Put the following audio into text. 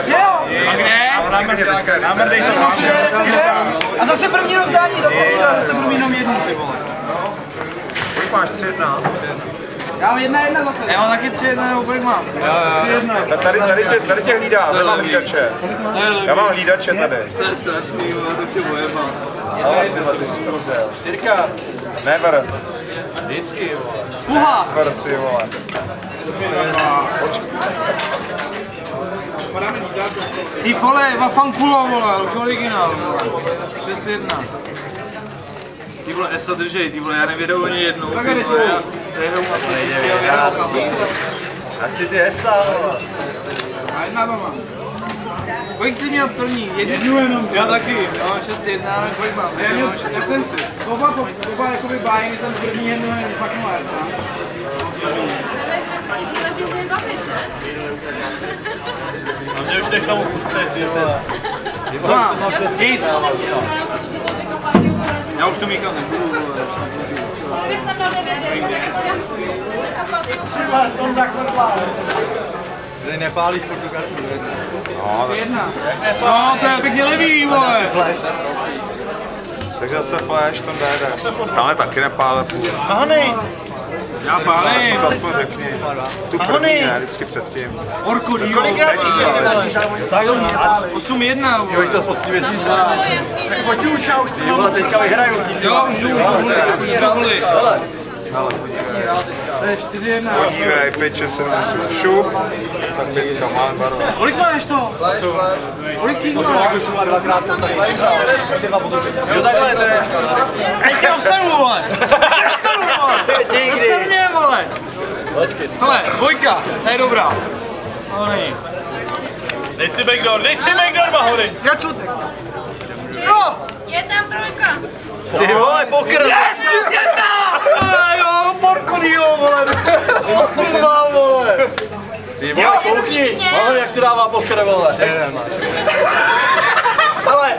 Že jo? A zase první rozdání, zase budu mít jenom jednu, ty vole. Kolik máš? 3-1? Já mám 1-1 zase. Já mám taky 3-1, nebo kolik mám? 3-1. Tady tě hlídá, tady mám hlídače. Já mám hlídače tady. To je strašný, to tě bojeba. Ale ty jsi to rozjel. 4. Never. Vždycky, vole. Fuha! Never, ty vole. Ty vole, Vafankulo, vole, už originál, vole. 6-1. Ty vole, Esa držej, ty vole, já nevědou ani jednou. Ty vole, já hrou asi A ty ty Esa, vole. A jedna doma. Kolik jsi měl první? Jednu jenom. Já taky. Já mám 6-1, ale kolik mám? Já mám 6-7. Oba jakoby bájení jsem první jednu fakt má Esa. A mě už nechám pustit, ty vole. Nic. Já už to míchat nebudu, vole. Tady nepálíš fotokartu, No, to je pěkně levý, vole. takže zase flash, to jde. Tamhle taky nepále furt. Mahony. Já pálím. Aspoň řekni. Tu první, ne, vždycky předtím. Orko, díl. 8-1, vole. to poctivě si tak pojď už, já už to mám. Teďka vyhraju. Jo, už jdu. Ale To je 4-1. podívej, 5, 6, 7, 8, šup. Tak 5 mám, barva. Kolik máš to? Kolik těch máš? Jo, takhle to je. Ej, tě dostanu, vole. Dostanu mě, vole. Hele, dvojka, to je dobrá. No, není. Dej si backdoor, Mahony. Já čutek. Jo! Je tam trojka. Ty vole, pokr! Yes, jo, porkodýho, vole. 8-2, vole! Ty vole, koukni! Mahony, jak si dává pokr, vole. Ale